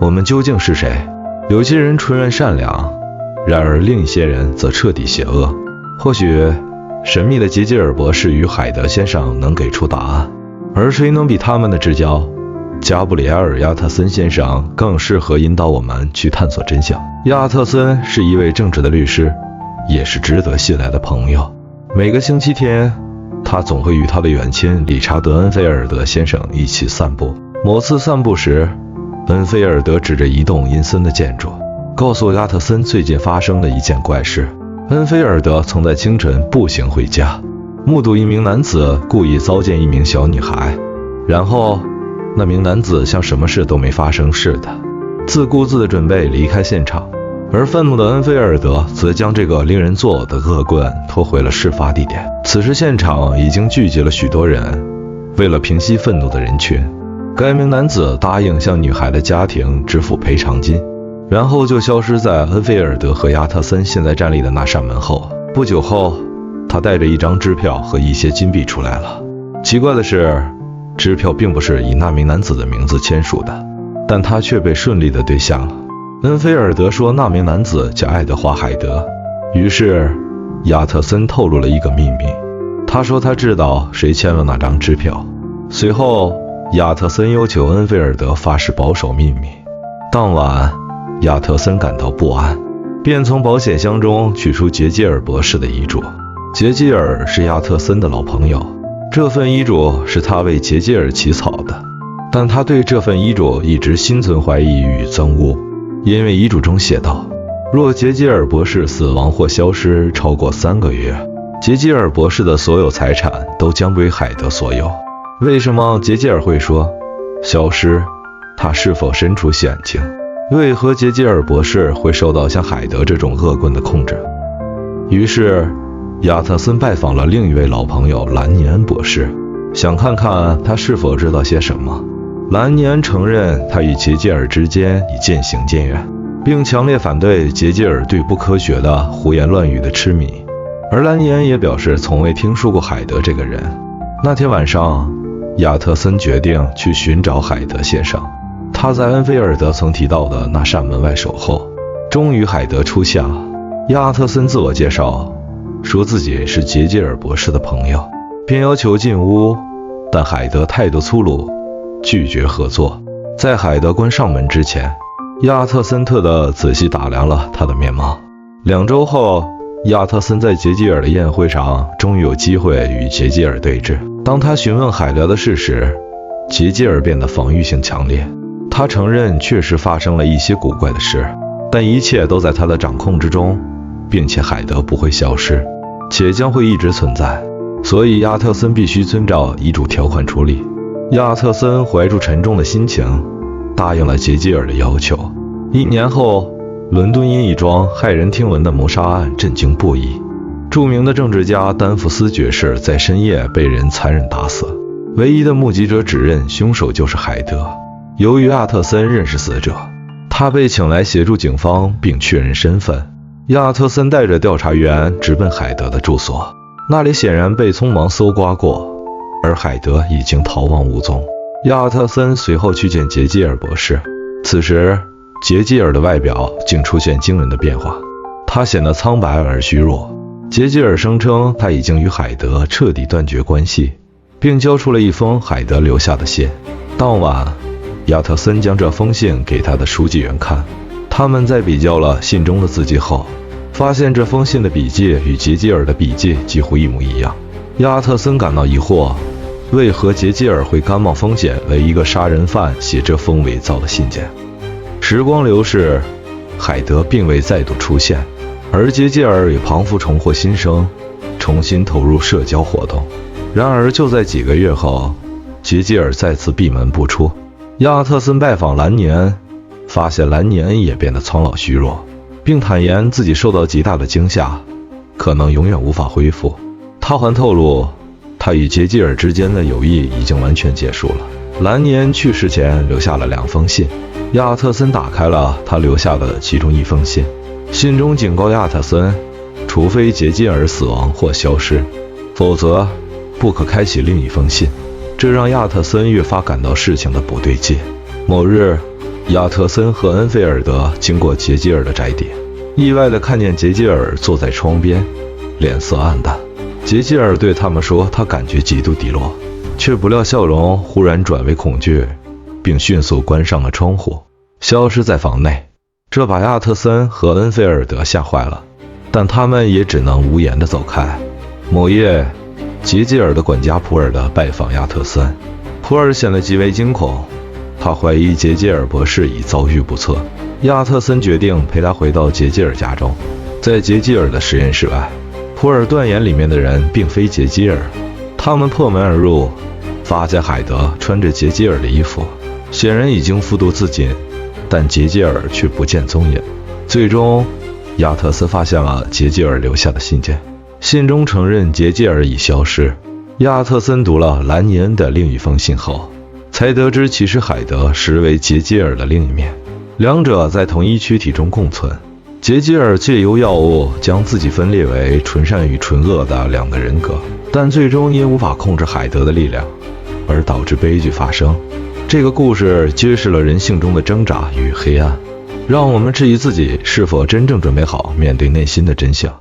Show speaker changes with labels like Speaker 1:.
Speaker 1: 我們究竟是誰？有些人純然善良，然而另一些人則徹底邪惡。或許神秘的杰吉爾博士與海德先生能給出答案，而誰能比他們的至交加布里埃爾·亞特森先生更適合引導我們去探索真相。亞特森是一位正直的律師，也是值得信賴的朋友。每個星期天，他总会与他的远親理查德·恩菲尔德先生一起散步。某次散步时，恩菲尔德指着一棟陰森的建築，告訴亚特森最近发生了一件怪事。恩菲尔德曾在清晨步行回家，目睹一名男子故意糟践一名小女孩，然後那名男子像什麼事都沒發生似的，自顧自地準備離開現場。而憤怒的恩菲爾德則將這個令人作嘔的惡棍拖回了事發地點。此時現場已經聚集了許多人，為了平息憤怒的人群，該名男子答應向女孩的家庭支付賠償金，然後就消失在恩菲爾德和亞特森現在站立的那扇門後。不久後，他带着一張支票和一些金幣出來了。奇怪的是，支票并不是以那名男子的名字簽署的，但他卻被順利地兌現了。恩菲爾德說那名男子叫愛德華·海德。於是亞特森透露了一個秘密，他說他知道誰簽了那張支票。隨後亞特森要求恩菲爾德發誓保守秘密。當晚亞特森感到不安，便從保險箱中取出杰基爾博士的遺囑。杰基爾是亞特森的老朋友，這份遺囑是他為杰基爾起草的，但他對這份遺囑一直心存懷疑與憎惡，因為遺囑中寫道，若杰基爾博士死亡或消失超過3個月，杰基爾博士的所有財產都將歸海德所有。為什麼杰基爾會說消失？他是否身處險境？為何杰基爾博士會受到像海德這種惡棍的控制？於是亞特森拜訪了另一位老朋友蘭尼恩博士，想看看他是否知道些什麼。蘭尼恩承認他與杰基爾之間已漸行漸遠，並強烈反對杰基爾對不科學的胡言亂語的痴迷。而蘭尼恩也表示從未聽說過海德這個人。那天晚上，亞特森決定去尋找海德先生。他在恩菲爾德曾提到的那扇門外守候。終於海德出現了。亞特森自我介紹，說自己是杰基爾博士的朋友，便要求進屋，但海德態度粗魯，拒絕合作。在海德關上門之前，亞特森特地仔細打量了他的面貌。2周後，亞特森在杰基爾的宴會上終於有機會與杰基爾對峙。當他詢問海德的事時，杰基爾變得防禦性強烈。他承認確實發生了一些古怪的事，但一切都在他的掌控之中，並且海德不會消失，且將會一直存在。所以亞特森必須遵照遺囑條款處理。亞特森懷着沉重的心情，答應了杰基爾的要求。1年後，倫敦因一樁駭人聽聞的謀殺案震驚不已。著名的政治家丹佛斯爵士在深夜被人殘忍打死，唯一的目擊者指認兇手就是海德。由於亞特森認識死者，他被請來協助警方並確認身份。亞特森帶着調查員直奔海德的住所，那裡顯然被匆忙搜刮過，而海德已經逃亡無蹤。亞特森隨後去見杰基爾博士，此時杰基爾的外表竟出現驚人的變化，他顯得蒼白而虛弱。杰基爾聲稱他已經與海德徹底斷絕關係，並交出了一封海德留下的信。當晚，亞特森將這封信給他的書記員看，他們在比較了信中的字跡後，發現這封信的筆跡與杰基爾的筆跡幾乎一模一樣。亞特森感到疑惑，為何杰基爾會甘冒風險為一個殺人犯寫這封偽造的信件？時光流逝，海德並未再度出現，而杰基爾也彷彿重獲新生，重新投入社交活動。然而就在幾個月後，杰基爾再次閉門不出。亞特森拜訪蘭尼恩，發現蘭尼恩也變得蒼老虛弱，並坦言自己受到極大的驚嚇，可能永遠無法恢復。他還透露，他與杰基爾之間的友誼已經完全結束了。蘭尼恩去世前留下了2封信，亞特森打開了他留下的其中一封信，信中警告亞特森，除非杰基爾死亡或消失，否則不可開啟另一封信。這讓亞特森越發感到事情的不對勁。某日，亞特森和恩菲爾德經過傑基爾的宅邸，意外地看見傑基爾坐在窗邊，臉色暗淡。傑基爾對他們說他感覺極度低落，卻不料笑容忽然轉為恐懼，並迅速關上了窗戶，消失在房內。這把亞特森和恩菲爾德嚇壞了，但他們也只能無言地走開。某夜，傑基爾的管家普爾德拜訪亞特森，普爾顯得極為驚恐，他懷疑傑基爾博士已遭遇不測。亞特森決定陪他回到傑基爾家中。在傑基爾的實驗室外，普爾斷言裡面的人並非傑基爾，他們破門而入，發現海德穿着傑基爾的衣服，顯然已經服毒自盡，但傑基爾卻不見蹤影。最終，亞特森發現了傑基爾留下的信件，信中承認傑基爾已消失。亞特森讀了蘭尼恩的另一封信後，才得知其實海德實為傑基爾的另一面，兩者在同一軀體中共存。傑基爾借由藥物將自己分裂為純善與純惡的兩個人格，但最終因無法控制海德的力量，而導致悲劇發生。這個故事揭示了人性中的掙扎與黑暗，讓我們質疑自己是否真正準備好面對內心的真相。